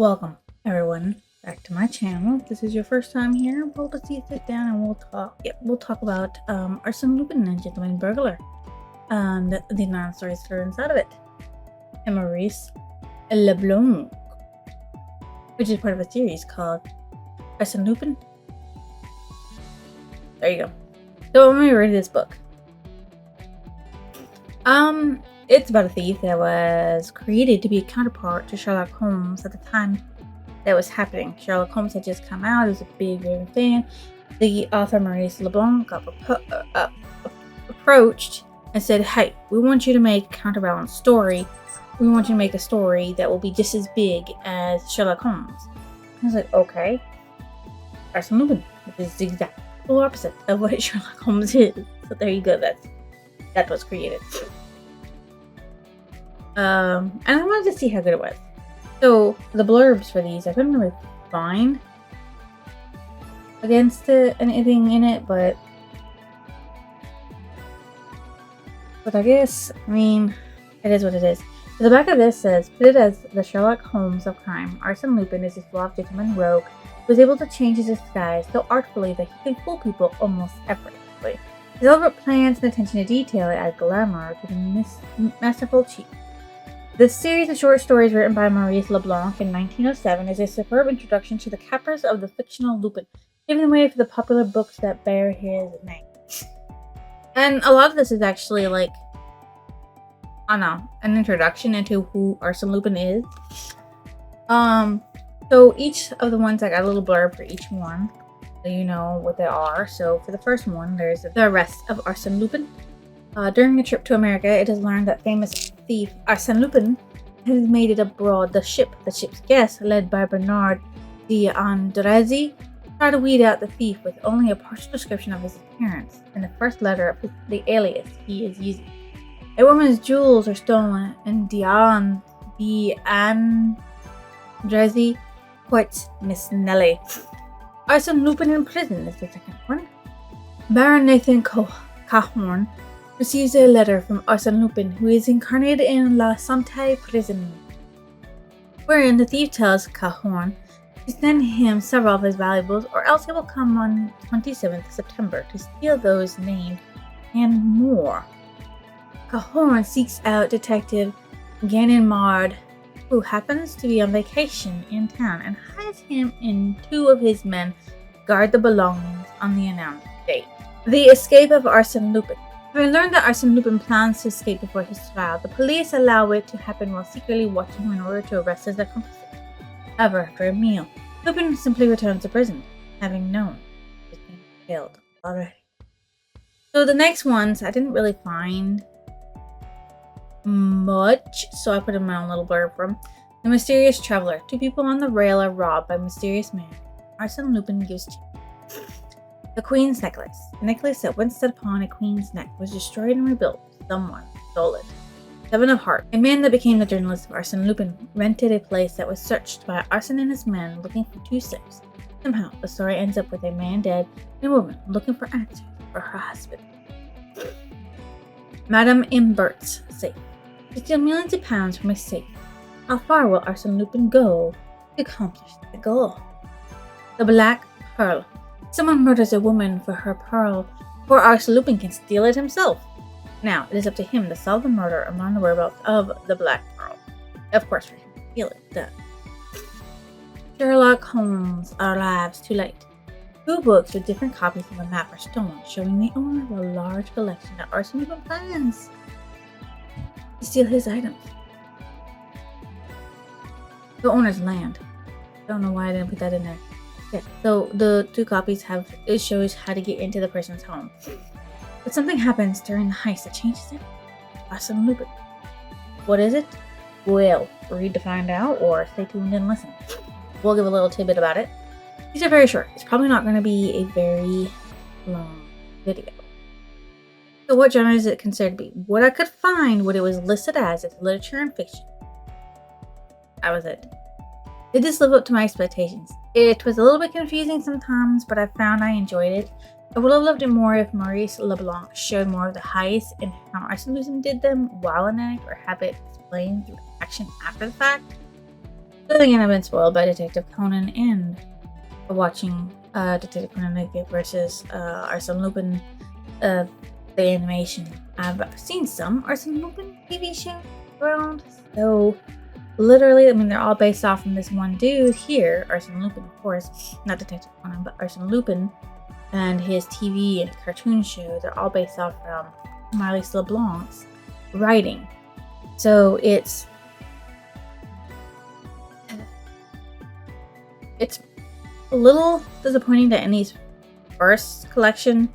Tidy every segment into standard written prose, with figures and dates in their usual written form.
Welcome, everyone, back to my channel. If this is your first time here, well, let's sit down and we'll talk. We'll talk about Arsene Lupin and Gentleman Burglar, and the non-stories that are inside of it, and Maurice Leblanc, which is part of a series called Arsene Lupin. There you go. So let me read this book. It's about a thief that was created to be a counterpart to Sherlock Holmes at the time that was happening. Sherlock Holmes had just come out. He was a big fan. The author Maurice Leblanc got approached and said, "Hey, we want you to make a counterbalance story. We want you to make a story that will be just as big as Sherlock Holmes." I was like, okay. Arsene Lupin, which is the exact opposite of what Sherlock Holmes is. So there you go. That was created. And I wanted to see how good it was. So the blurbs for these, I couldn't really find against anything in it, but I guess, I mean, it is what it is. So the back of this says, "Pitted as the Sherlock Holmes of crime, Arsene Lupin is a suave gentleman rogue who is able to change his disguise so artfully that he can fool people almost effortlessly. His elaborate plans and attention to detail add glamour to the masterful cheek." This series of short stories written by Maurice Leblanc in 1907 is a superb introduction to the captors of the fictional Lupin, paving the way for the popular books that bear his name. And a lot of this is actually like, I don't know, an introduction into who Arsene Lupin is. So each of the ones, I got a little blurb for each one, so you know what they are. So for the first one, there's the arrest of Arsene Lupin. During a trip to America, it is learned that famous thief Arsene Lupin has made it abroad. The ship's guests, led by Bernard d'Andrézy, try to weed out the thief with only a partial description of his appearance and the first letter of the alias he is using. A woman's jewels are stolen, and d'Andrézy quotes Miss Nelly. Arsene Lupin in prison is the second one. Baron Nathan Cahorn receives a letter from Arsene Lupin, who is incarnated in La Santé prison, wherein the thief tells Cahorn to send him several of his valuables, or else he will come on 27th September to steal those named and more. Cahorn seeks out Detective Ganimard, who happens to be on vacation in town, and hires him and two of his men guard the belongings on the announced date. The escape of Arsene Lupin. Having learned that Arsene Lupin plans to escape before his trial, the police allow it to happen while secretly watching him in order to arrest his accomplices. However, after a meal, Lupin simply returns to prison, having known he's been killed already. So the next ones, I didn't really find much, so I put in my own little blurb from. The Mysterious Traveler. Two people on the rail are robbed by a mysterious man. Arsene Lupin gives chase. The Queen's Necklace. The necklace that once stood upon a queen's neck was destroyed and rebuilt. Someone stole it. Seven of Hearts. A man that became the journalist of Arsene Lupin rented a place that was searched by Arsene and his men looking for two slaves. Somehow, the story ends up with a man dead and a woman looking for answers for her husband. Madame Imbert's safe. To steal millions of pounds from a safe. How far will Arsene Lupin go to accomplish the goal? The Black Pearl. Someone murders a woman for her pearl, before Arsene Lupin can steal it himself. Now, it is up to him to solve the murder and learn the whereabouts of the Black Pearl. Of course, for him to steal it. Duh. Sherlock Holmes arrives too late. Two books with different copies of a map are stolen, showing the owner of a large collection that Arsene Lupin plans to steal his items. The owner's land. I don't know why I didn't put that in there. Yeah, so the two copies it shows how to get into the person's home. But something happens during the heist that changes it. Arsene Lupin. What is it? Well, read to find out, or stay tuned and listen. We'll give a little tidbit about it. These are very short. It's probably not going to be a very long video. So what genre is it considered to be? What I could find, what it was listed as, is literature and fiction. That was it. Did this live up to my expectations? It was a little bit confusing sometimes, but I found I enjoyed it. I would have loved it more if Maurice Leblanc showed more of the heists and how Arsene Lupin did them while in it, or have it explained through action after the fact. But then again, I've been spoiled by Detective Conan and watching Detective Conan versus Arsene Lupin, the animation. I've seen some Arsene Lupin TV shows around, so literally, I mean, they're all based off from this one dude here, Arsene Lupin, of course, not Detective Conan, but Arsene Lupin, and his TV and cartoon show. They're all based off from Maurice LeBlanc's writing. So it's a little disappointing that in these first collection,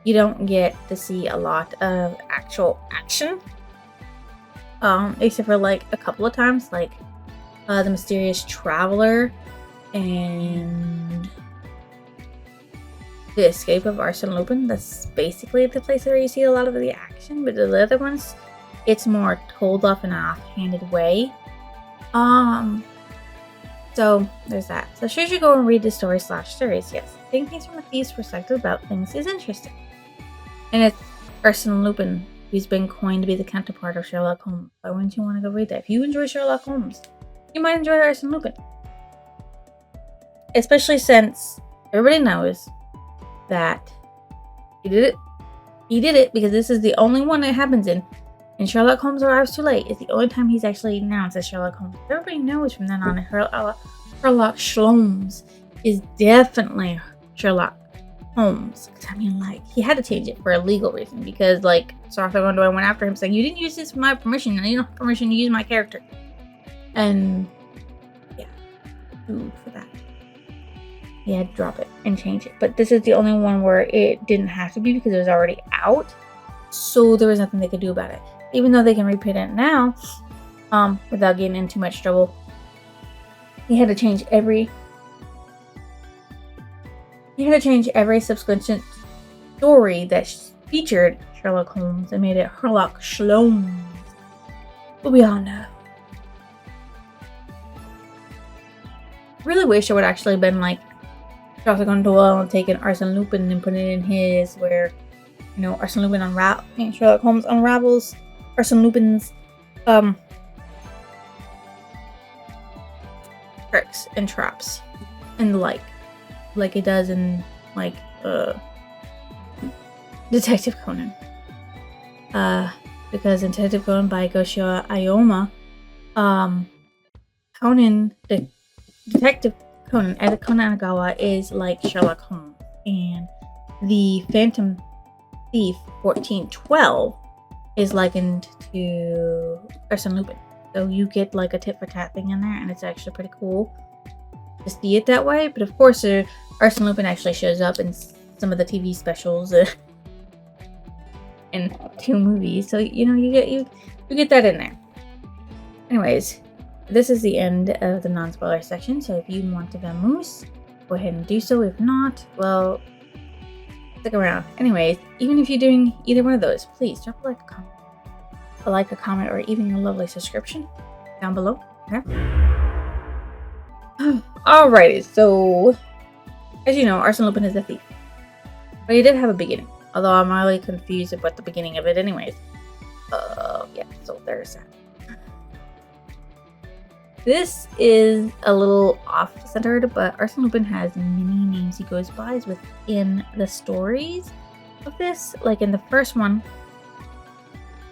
you don't get to see a lot of actual action. Except for like a couple of times, like the Mysterious Traveler and the Escape of Arsene Lupin. That's basically the place where you see a lot of the action, but the other ones, it's more told off in an offhanded way. So there's that. So should you go and read the story/series? Yes, seeing things from a thief's perspective about things is interesting, and it's Arsene Lupin, who's been coined to be the counterpart of Sherlock Holmes. Why wouldn't you want to go read that? If you enjoy Sherlock Holmes, you might enjoy Arsene Lupin. Especially since everybody knows that he did it. He did it because this is the only one that happens in. And Sherlock Holmes Arrives Too Late is the only time he's actually announced as Sherlock Holmes. Everybody knows from then on Sherlock Sholmes is definitely Sherlock Holmes. I mean, like, he had to change it for a legal reason because, like, Sir Arthur Conan Doyle went after him saying, "You didn't use this with my permission, and you don't have permission to use my character." And yeah, food for that. He had to drop it and change it. But this is the only one where it didn't have to be because it was already out. So there was nothing they could do about it. Even though they can reprint it now, without getting in too much trouble. He had to change every subsequent story that featured Sherlock Holmes and made it Sherlock Sholmes. But we all know. Really wish it would actually been like Sir Arthur Conan Doyle and taken Arsene Lupin and put it in his, where, you know, Arsene Lupin and Sherlock Holmes unravels Arsene Lupin's tricks and traps and the like it does in like Detective Conan. Because in Detective Conan by Gosho Aoyama, Detective Conan and Conan Agawa is like Sherlock Holmes, and the Phantom Thief 1412 is likened to Arsene Lupin. So you get like a tit for tat thing in there, and it's actually pretty cool to see it that way. But of course, Arsene Lupin actually shows up in some of the TV specials in 2 movies. So you know, you get that in there. Anyways, this is the end of the non-spoiler section. So if you want to vamoose, go ahead and do so. If not, well, stick around. Anyways, even if you're doing either one of those, please drop a comment, or even your lovely subscription down below. Okay. Alrighty, so as you know, Arsene Lupin is a thief, but he did have a beginning. Although I'm really confused about the beginning of it, anyways. Yeah. So there's that. This is a little off-centered, but Arsene Lupin has many names he goes by within the stories of this. Like in the first one,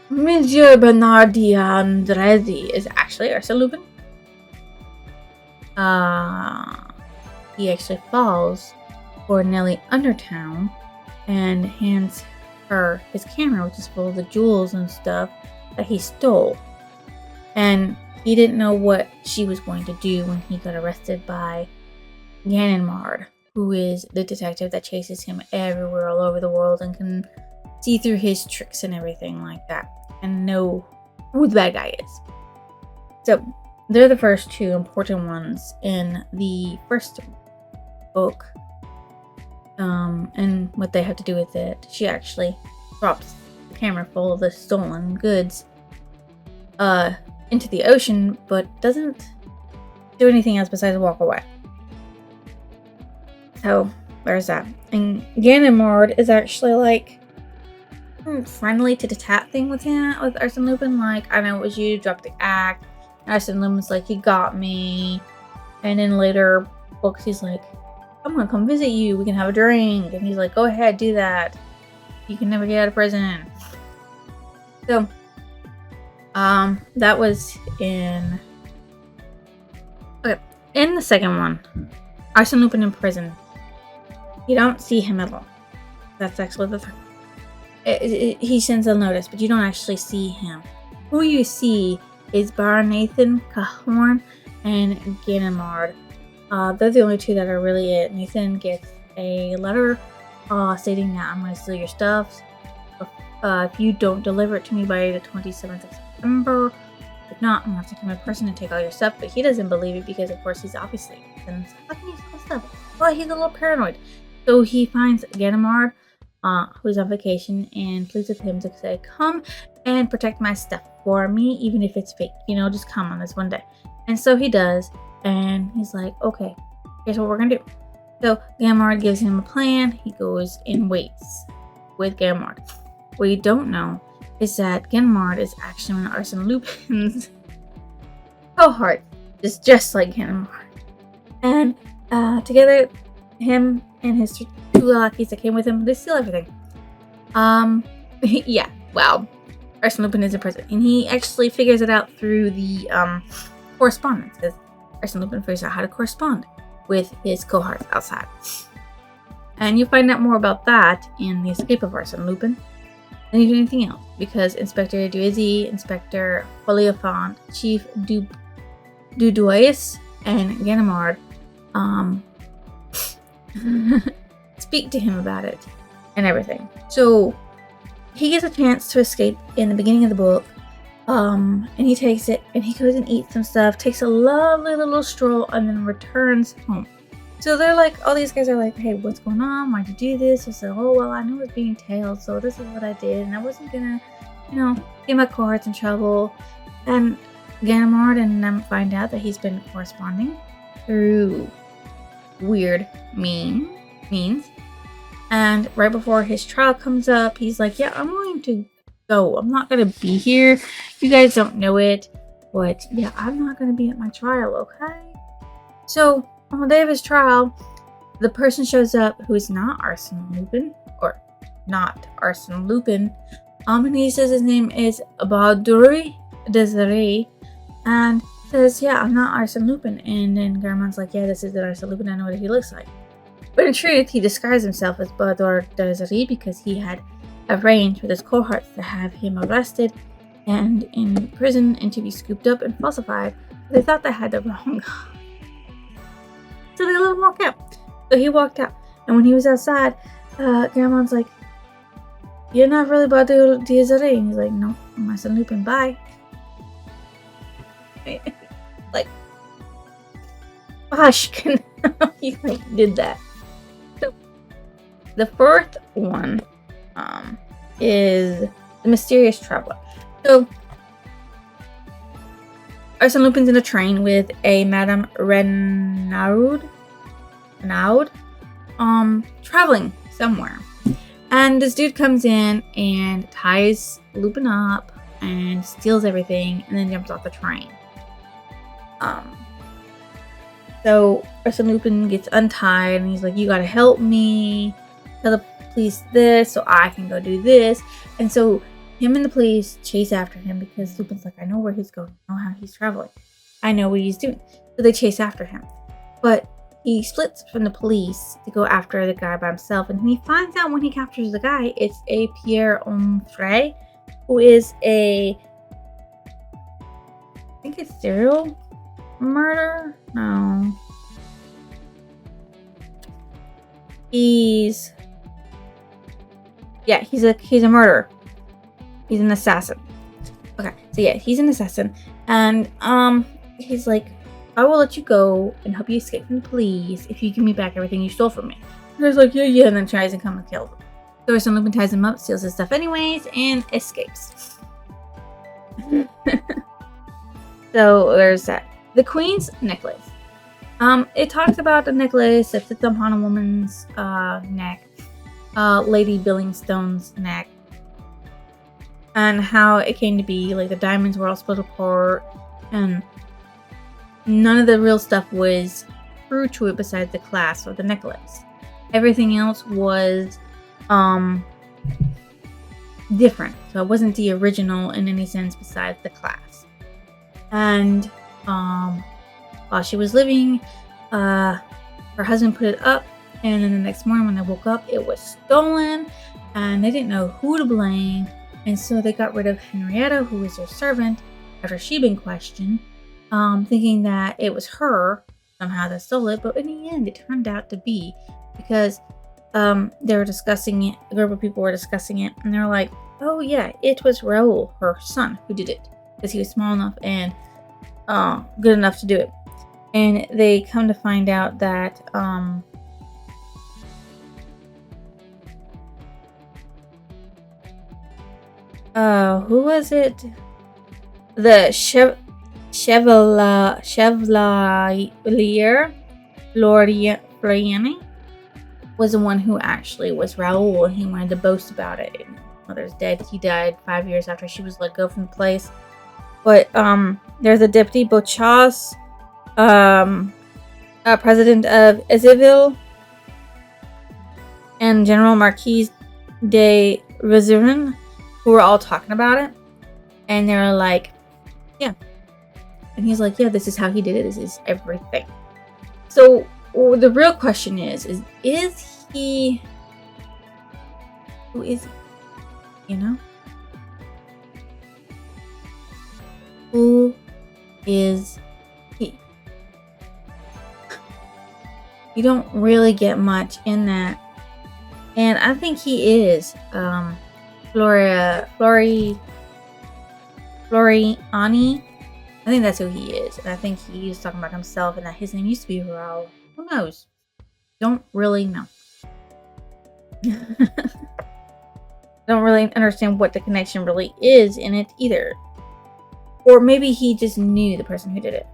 Monsieur Bernard D'Andresi is actually Arsene Lupin. He actually falls for Nellie Undertown and hands her his camera, which is full of the jewels and stuff that he stole. And he didn't know what she was going to do when he got arrested by Ganimard, who is the detective that chases him everywhere all over the world and can see through his tricks and everything like that and know who the bad guy is. So they're the first 2 important ones in the first book. And what they have to do with it, she actually drops the camera full of the stolen goods into the ocean, but doesn't do anything else besides walk away. So there's that. And Ganimard is actually like friendly to the tat thing with Arsene Lupin. Like, I know it was you, drop the act, Arsene Lupin's like, he got me. And in later books, he's like, I'm gonna come visit you. We can have a drink. And he's like, go ahead, do that. You can never get out of prison. So, that was in... Okay, in the second one, Arsene Lupin in prison. You don't see him at all. That's actually the third. He sends a notice, but you don't actually see him. Who you see is Baron Nathan, Cahorn, and Ganimard. They're the only two that are really it. Nathan gets a letter stating that I'm going to steal your stuff. If you don't deliver it to me by the 27th of September, if not, I'm going to have to come in person and take all your stuff. But he doesn't believe it because, of course, he's obviously. And how can you steal stuff? Well, he's a little paranoid. So he finds Ganimard, who's on vacation, and pleads with him to say, come and protect my stuff for me, even if it's fake. You know, just come on this one day. And so he does. And he's like, okay, here's what we're going to do. So Ganimard gives him a plan. He goes and waits with Ganimard. What you don't know is that Ganimard is actually one of Arsene Lupin's cohort, just like Ganimard. And together, him and his two lackeys that came with him, they steal everything. Yeah, wow. Arsene Lupin is in prison, and he actually figures it out through the correspondence, because Arsene Lupin figures out how to correspond with his cohorts outside. And you find out more about that in The Escape of Arsene Lupin than you do anything else, because Inspector Duizzi, Inspector Foliofant, Chief Dudois, and Ganimard speak to him about it and everything. So he gets a chance to escape in the beginning of the book, and he takes it and he goes and eats some stuff, takes a lovely little stroll, and then returns home. So they're like, all these guys are like, hey, what's going on? Why'd you do this? He said, oh, well, I knew it was being tailed, so this is what I did, and I wasn't gonna, get my cohorts in trouble. And Ganimard and them find out that he's been corresponding through weird means. And right before his trial comes up, he's like, yeah, I'm going to go. I'm not going to be here. You guys don't know it, but yeah, I'm not going to be at my trial, okay? So on the day of his trial, the person shows up who is not Arsene Lupin, and he says his name is Baudry Desiree, and says, yeah, I'm not Arsene Lupin. And then Ganimard's like, yeah, this is the Arsene Lupin, I know what he looks like. But in truth, he disguised himself as Baudry Desiree because he had arranged with his cohorts to have him arrested and in prison and to be scooped up and falsified. They thought they had the wrong guy. So they let him walk out. So he walked out. And when he was outside, Ganimard's like, you're not really Baudry Desiree. And he's like, no, I'm Arsene Lupin, bye. Like, gosh, he did that. So the fourth one is The Mysterious Traveler. So Arsene Lupin's in a train with a Madame Renaud, traveling somewhere. And this dude comes in and ties Lupin up and steals everything and then jumps off the train. So Arsene Lupin gets untied and he's like, you gotta help me, tell the police this so I can go do this. And so him and the police chase after him because Lupin's like, I know where he's going, I know how he's traveling, I know what he's doing. So they chase after him, but he splits from the police to go after the guy by himself. And he finds out when he captures the guy, it's a Pierre Onfray, who is I think it's serial murder? No. He's a murderer. He's an assassin. Okay, so yeah, he's an assassin. And he's like, I will let you go and help you escape from the police if you give me back everything you stole from me. And he's like, yeah, and then tries to come and kill him. So Arsene Lupin ties him up, steals his stuff anyways, and escapes. So there's that. The Queen's Necklace. It talks about a necklace that sits upon a woman's neck, Lady Billingstone's neck, and how it came to be. Like the diamonds were all split apart, and none of the real stuff was true to it besides the clasp or the necklace. Everything else was different. So it wasn't the original in any sense besides the clasp. And while she was living, her husband put it up, and then the next morning when they woke up, it was stolen, and they didn't know who to blame. And so they got rid of Henrietta, who was their servant, after she'd been questioned, thinking that it was her somehow that stole it. But in the end, it turned out to be because they were discussing it. A group of people were discussing it, and they were like, "Oh yeah, it was Raoul, her son, who did it, because he was small enough and good enough to do it." And they come to find out that who was it? The Chevalier Floriani was the one who actually was Raoul, and he wanted to boast about it. His mother's dead. He died 5 years after she was let go from the place. But there's a deputy Bochas, president of Ezeville, and General Marquis de Rezurin, who were all talking about it. And they were like, yeah. And he's like, yeah, this is how he did it. This is everything. So the real question is he, who is he? You know? Who is he? You don't really get much in that. And I think he is Floriani. I think that's who he is. And I think he's talking about himself and that his name used to be Raoul. Who knows? Don't really know. Don't really understand what the connection really is in it either. Or maybe he just knew the person who did it.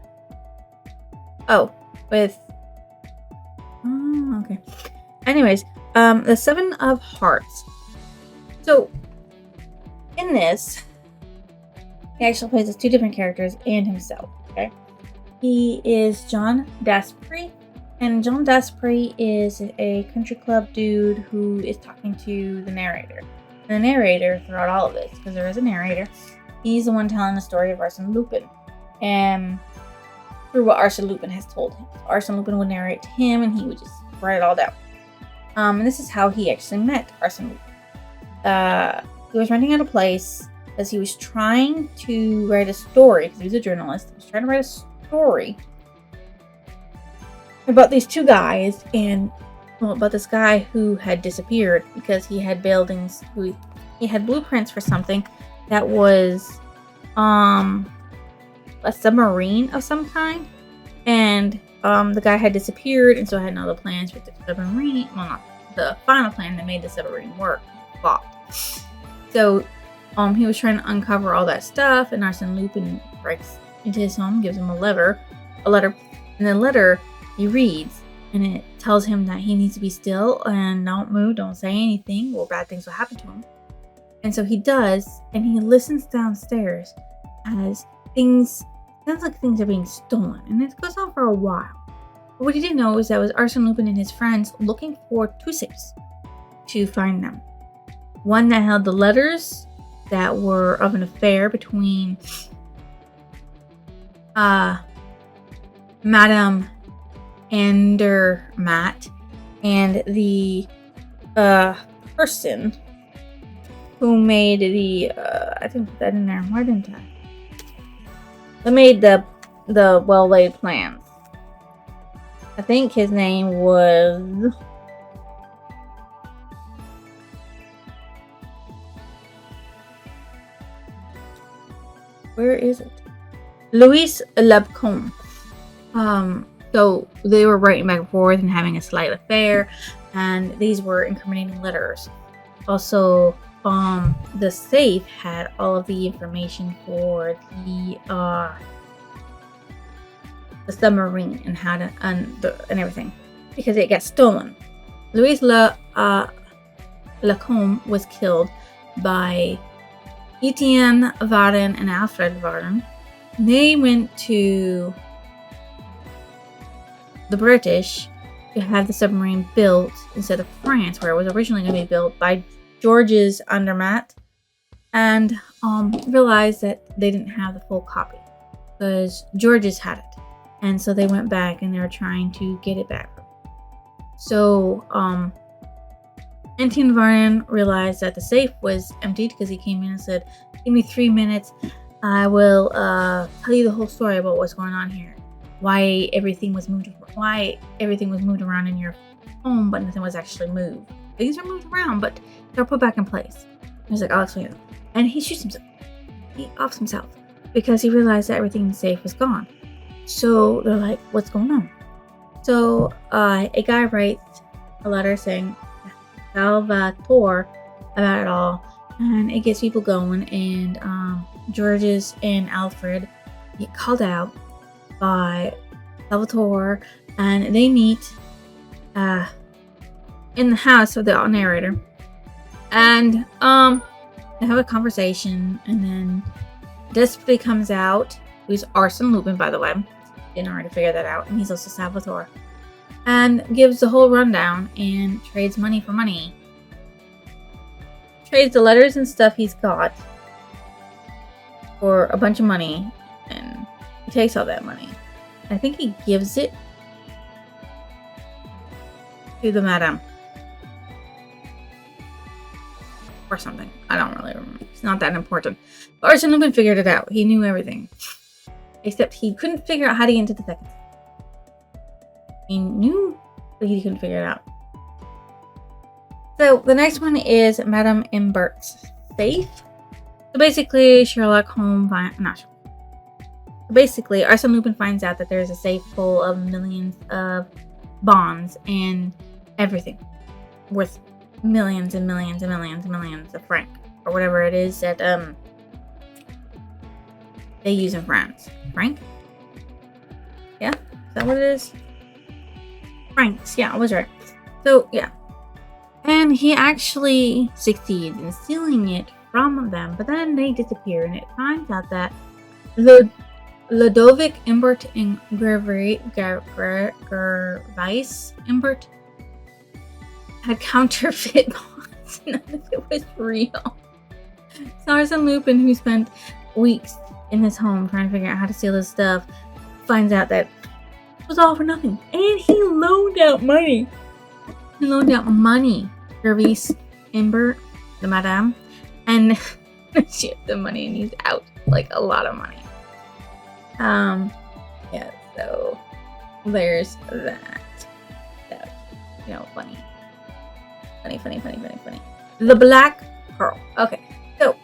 Oh, with... Oh, okay. Anyways, the Seven of Hearts. So, in this, he actually plays as two different characters and himself, okay? He is John Daspry, and John Daspry is a country club dude who is talking to the narrator. And the narrator, throughout all of this, because there is a narrator, he's the one telling the story of Arsene Lupin, and through what Arsene Lupin has told him. So Arsene Lupin would narrate to him, and he would just write it all down. And this is how he actually met Arsene Lupin. He was renting out a place because he was trying to write a story, because he was a journalist. He was trying to write a story about these two guys, and about this guy who had disappeared because he had buildings, he had blueprints for something that was a submarine of some kind, and the guy had disappeared, and so had no other plans for the submarine. Well, not the final plan that made the submarine work. Flopped. So he was trying to uncover all that stuff, and Arsene Lupin breaks into his home, gives him a letter, and the letter he reads, and it tells him that he needs to be still and don't move, don't say anything, or bad things will happen to him. And so he does, and he listens downstairs as things, sounds like things are being stolen, and it goes on for a while. But what he didn't know is that it was Arsene Lupin and his friends looking for two safes to find them. One that held the letters that were of an affair between Madame Andermatt and the person who made the I didn't put that in there. Why didn't I? Who made the well-laid plans. I think his name was... Where is it? Louis Lebcombe. So they were writing back and forth and having a slight affair, and these were incriminating letters. Also, the safe had all of the information for the submarine and how to and everything, because it got stolen. Louis Lacombe was killed by Etienne Varden and Alfred Varden. They went to the British to have the submarine built instead of France, where it was originally going to be built by George's Andermatt, and realized that they didn't have the full copy because George's had it, and so they went back and they were trying to get it back. So Etienne Varn realized that the safe was emptied because he came in and said, "Give me 3 minutes. I will tell you the whole story about what's going on here. Why everything was moved around in your home, but nothing was actually moved. Things are moved around, but they're put back in place." He's like, "I'll explain it." And he shoots himself. He offs himself because he realized that everything in the safe was gone. So they're like, "What's going on?" So a guy writes a letter saying Salvatore about it all, and it gets people going. And Georges and Alfred get called out by Salvatore, and they meet in the house of the narrator, and they have a conversation, and then desperately comes out, who's Arsene Lupin, by the way. Didn't already figure that out, and he's also Salvatore, and gives the whole rundown and trades money for money. Trades the letters and stuff he's got for a bunch of money, and he takes all that money. I think he gives it to the madame or something. I don't really remember. It's not that important. But Arsene Lupin figured it out. He knew everything. Except he couldn't figure out how to get into the second. He knew, but he couldn't figure it out. So the next one is Madame Imbert's safe. So basically, Sherlock Holmes Basically, Arsene Lupin finds out that there's a safe full of millions of bonds and everything worth millions and millions and millions and millions of franc, or whatever it is that they use in France. Franc? Yeah? Is that what it is? Francs. Yeah, I was right. So, yeah. And he actually succeeds in stealing it from them, but then they disappear, and it finds out that Ludovic Imbert and Gervais Imbert had counterfeit bonds. None of it was real. So Arsene Lupin, who spent weeks in his home trying to figure out how to steal his stuff, finds out that it was all for nothing. And he loaned out money. Gervais Imbert, the madame, and she had the money, and he's out like a lot of money. Yeah, so there's that. So, funny. The Black Pearl. Okay, so,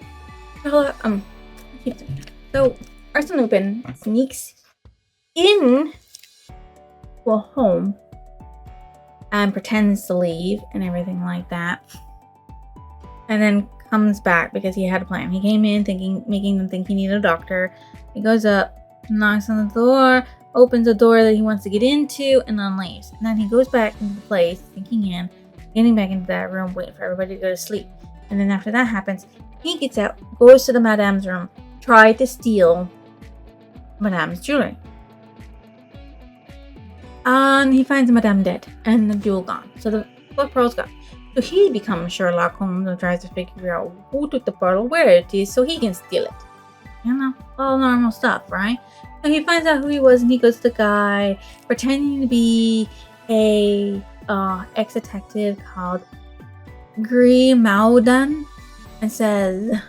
Arsene Lupin sneaks in to a home and pretends to leave and everything like that, and then comes back because he had a plan. He came in making them think he needed a doctor. He goes up, knocks on the door, opens a door that he wants to get into, and then leaves. And then he goes back into the place, getting back into that room, waiting for everybody to go to sleep. And then after that happens, he gets out, goes to the madame's room, tries to steal madame's jewelry. And he finds madame dead, and the jewel gone. So the Black Pearl's gone. So he becomes Sherlock Holmes and tries to figure out who took the pearl, where it is, so he can steal it. All normal stuff, right? So he finds out who he was, and he goes to the guy pretending to be a ex-detective called Grimaldan, and says,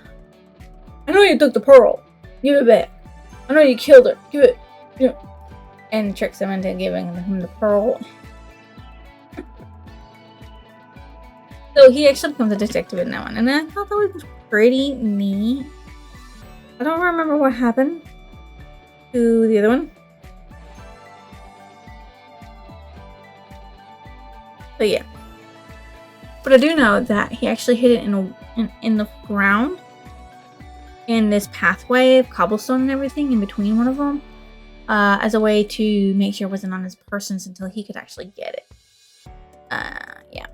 "I know you took the pearl. Give it back. I know you killed her. Give it." And tricks him into giving him the pearl. So he actually becomes a detective in that one, and I thought that was pretty neat. I don't remember what happened to the other one. But yeah. But I do know that he actually hid it in the ground, in this pathway of cobblestone and everything in between one of them, as a way to make sure it wasn't on his persons until he could actually get it. Yeah.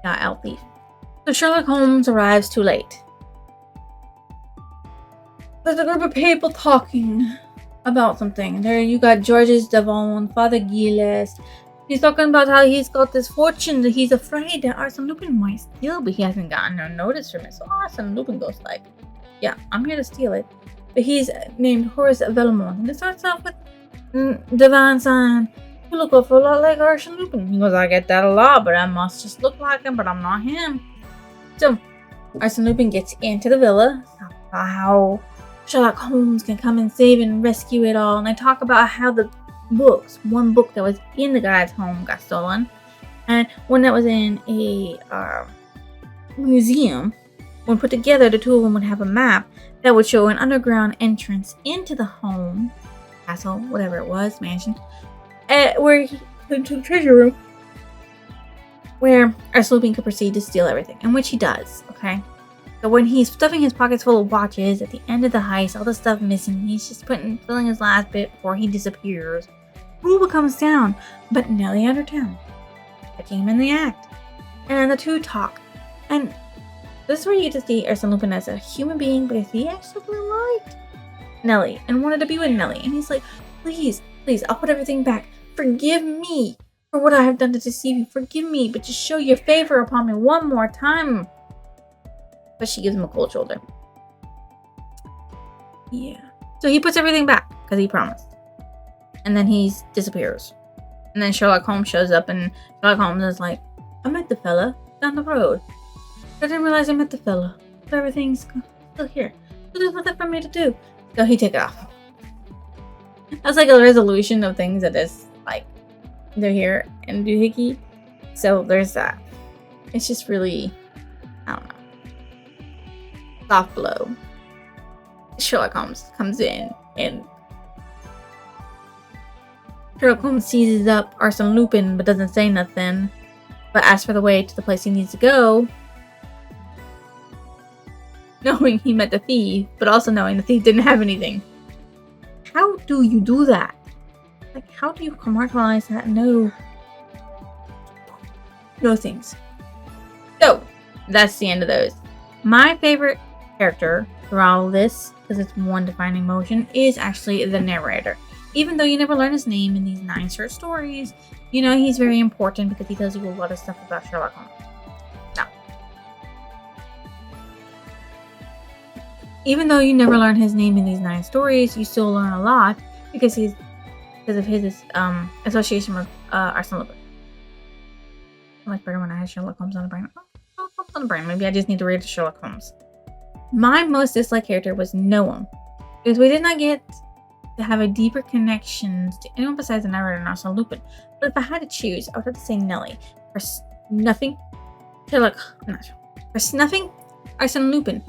Out thief. So Sherlock Holmes arrives too late. There's a group of people talking about something. There you got Georges Devon, Father Gilles. He's talking about how he's got this fortune that he's afraid that Arsene Lupin might steal, but he hasn't gotten no notice from it. So Arsene Lupin goes like, yeah, I'm here to steal it. But he's named Horace Vellemont. And it starts off with Devon saying, you look awful lot like Arsene Lupin. He goes, I get that a lot, but I must just look like him, but I'm not him. So Arsene Lupin gets into the villa. How Sherlock Holmes can come and save and rescue it all. And they talk about how the one book that was in the guy's home got stolen. And one that was in a museum. When put together, the two of them would have a map that would show an underground entrance into the home, castle, whatever it was, mansion, where he into the treasure room, where Arsene Lupin could proceed to steal everything, and which he does, okay? So when he's stuffing his pockets full of watches at the end of the heist, all the stuff missing, he's just filling his last bit before he disappears. Ruba comes down, but Nellie under town, catching him in the act, and the two talk, and this is where you get to see Arsene Lupin as a human being, because he actually liked Nellie and wanted to be with Nellie, and he's like, please, I'll put everything back. Forgive me for what I have done to deceive you. Forgive me, but just show your favor upon me one more time. But she gives him a cold shoulder. Yeah. So he puts everything back because he promised. And then he disappears. And then Sherlock Holmes shows up, and Sherlock Holmes is like, I met the fella down the road. I didn't realize I met the fella. But everything's still here. So there's nothing for me to do. So he took it off. That's like a resolution of things that is like they're here and doohickey. So there's that. It's just really, I don't know, soft blow. Sherlock Holmes comes in and Sherlock Holmes seizes up Arsene Lupin but doesn't say nothing, but asks for the way to the place he needs to go, knowing he met the thief, but also knowing the thief didn't have anything. How do you do that? Like, how do you commercialize that? No things. So, that's the end of those. My favorite character through all of this, because it's one defining emotion, is actually the narrator. Even though you never learn his name in these 9 short stories, you know he's very important because he tells you a lot of stuff about Sherlock Holmes. Now, even though you never learn his name in these 9 stories, you still learn a lot because of his association with Arsene Lupin. I like better when I had Sherlock Holmes on the brain. Sherlock Holmes on the brain. Maybe I just need to read Sherlock Holmes. My most disliked character was Noam, because we did not get to have a deeper connections to anyone besides the narrator and Arsene Lupin. But if I had to choose, I would have to say Nellie for snuffing Arsene Lupin.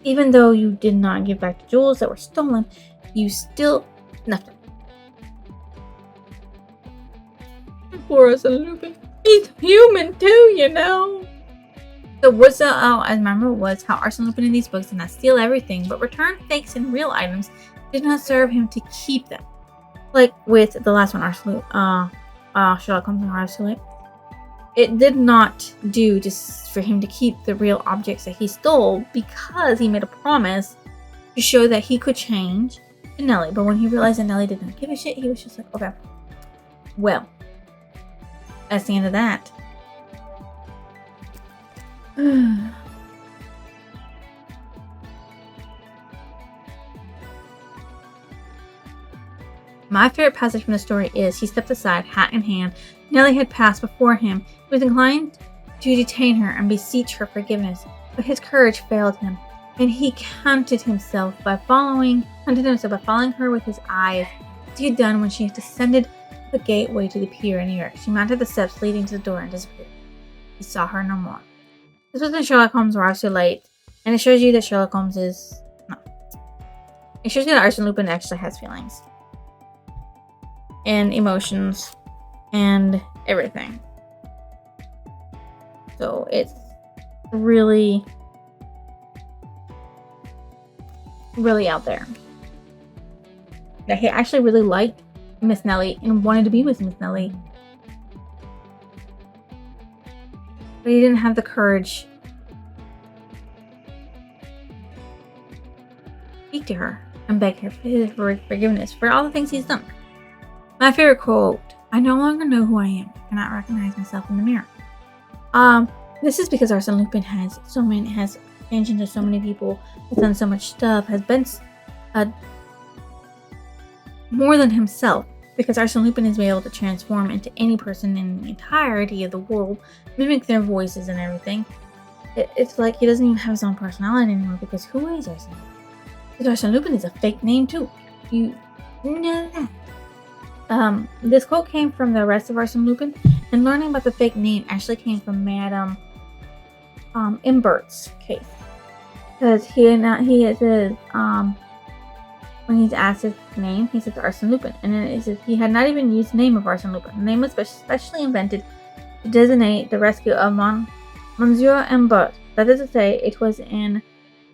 Even though you did not give back the jewels that were stolen, you still snuffed him. Poor Arsene Lupin. He's human too, you know. So what's I remember was how Arsene Lupin in these books did not steal everything, but return fakes and real items did not serve him to keep them. Like with the last one, Sherlock Holmes and Arsene. It did not do just for him to keep the real objects that he stole, because he made a promise to show that he could change to Nellie. But when he realized that Nellie didn't give a shit, he was just like, okay, well, that's the end of that. My favorite passage from the story is he stepped aside, hat in hand. Nellie had passed before him. He was inclined to detain her and beseech her forgiveness, but his courage failed him, and he contented himself by following her with his eyes, as he had done when she descended the gateway to the pier in New York. She mounted the steps leading to the door and disappeared. He saw her no more. This was in Sherlock Holmes Arrives Too Late, and it shows you that Sherlock Holmes is... No. It shows you that Arsene Lupin actually has feelings. And emotions. And everything. So it's really... really out there. That he actually really liked Miss Nellie and wanted to be with Miss Nellie. But he didn't have the courage to speak to her. and beg his forgiveness for all the things he's done. My favorite quote: "I no longer know who I am. I cannot recognize myself in the mirror." This is because Arsene Lupin has changed into so many people, has done so much stuff, has been more than himself. Because Arsene Lupin is able to transform into any person in the entirety of the world, mimic their voices and everything. It's like he doesn't even have his own personality anymore. Because who is Arsene Lupin? Because Arsene Lupin is a fake name too. You know that. This quote came from the arrest of Arsene Lupin, and learning about the fake name actually came from Madame Imbert's case. Because he says when he's asked his name, he says Arsene Lupin, and then it says he had not even used the name of Arsene Lupin. The name was specially invented to designate the rescue of Monsieur Imbert. That is to say, it was in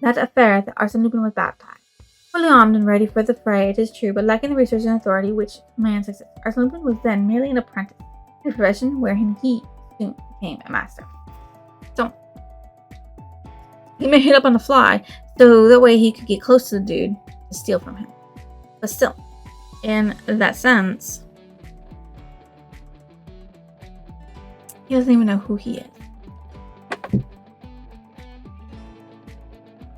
that affair that Arsene Lupin was baptized. Fully armed and ready for the fray, it is true, but lacking the resources and authority which commands success. Arsene Lupin was then merely an apprentice, in a profession wherein he soon became a master. So, he made it up on the fly, so that way he could get close to the dude to steal from him. But still, in that sense, he doesn't even know who he is.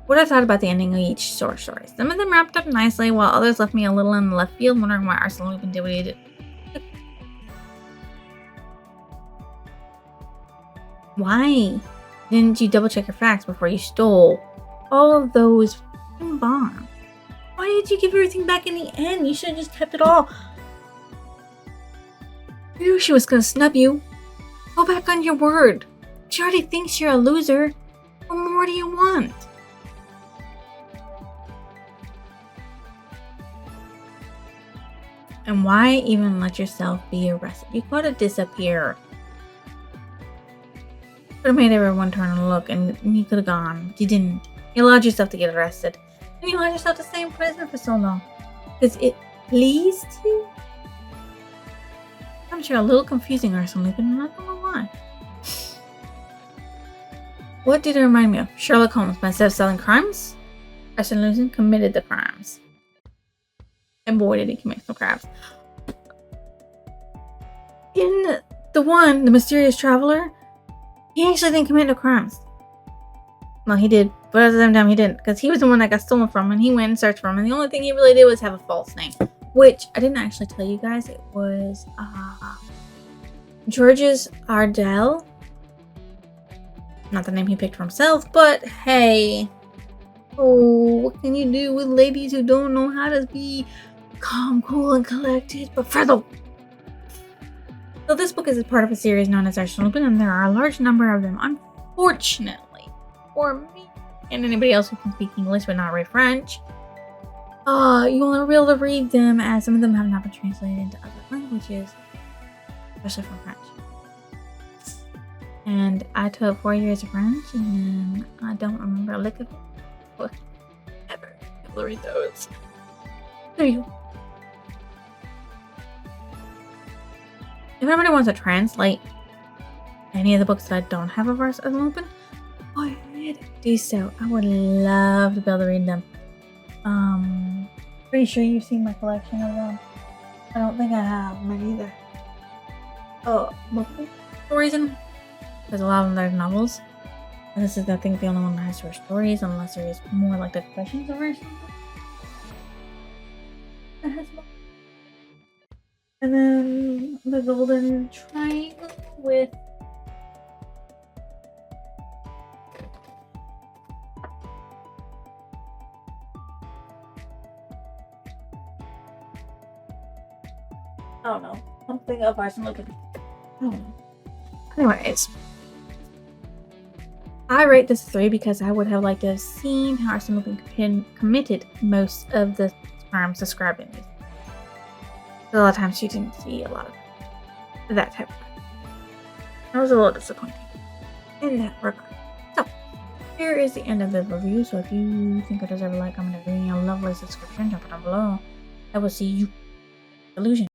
What I thought about the ending of each short story. Some of them wrapped up nicely, while others left me a little in the left field, wondering why Arsene Lupin did what he did. Why didn't you double check your facts before you stole all of those bonds? Why did you give everything back in the end? You should have just kept it all. You knew she was gonna snub you. Go back on your word. She already thinks you're a loser. What more do you want? And why even let yourself be arrested? You gotta disappear. Could have made everyone turn and look, and you could have gone. You didn't. You allowed yourself to get arrested. And you allowed yourself to stay in prison for so long. Because it pleased you? I'm sure a little confusing or something, but I don't know why. What did it remind me of? Sherlock Holmes, but instead of selling crimes, Arsene Lupin committed the crimes. And boy, did he commit some crimes. In the mysterious traveler, he actually didn't commit no crimes. Well, he did, but at the same time he didn't, because he was the one that got stolen from, and he went and searched for him, and the only thing he really did was have a false name, which I didn't actually tell you guys. It was Georges Ardel. Not the name he picked for himself, but hey, what can you do with ladies who don't know how to be calm, cool, and collected? But Freddle. So this book is a part of a series known as Arsene Lupin, and there are a large number of them, unfortunately. For me and anybody else who can speak English but not read French, you won't be able to read them, as some of them have not been translated into other languages, especially from French. And I took 4 years of French, and I don't remember a lick of it. Ever able to read those. There you go. If anybody wants to translate any of the books that I don't have of Arsene Lupin, go ahead, do so. I would love to be able to read them. Pretty sure you've seen my collection of them. I don't think I have many either. Multiple stories in them. There's a lot of them that are novels. And this is, I think, the only one that has short stories, unless there is more like the Confessions of Arsene Lupin. That has more. And then the Golden Triangle with I don't know. Something of Arsene Lupin. I don't know. Anyways. I rate this 3 because I would have liked to have seen how Arsene Lupin committed most of the crimes described in these. A lot of times you didn't see a lot of that type of crime. I was a little disappointed in that regard. So, here is the end of the review. So if you think I deserve a like, comment, a lovely subscription, drop it down below. I will see you. Illusion.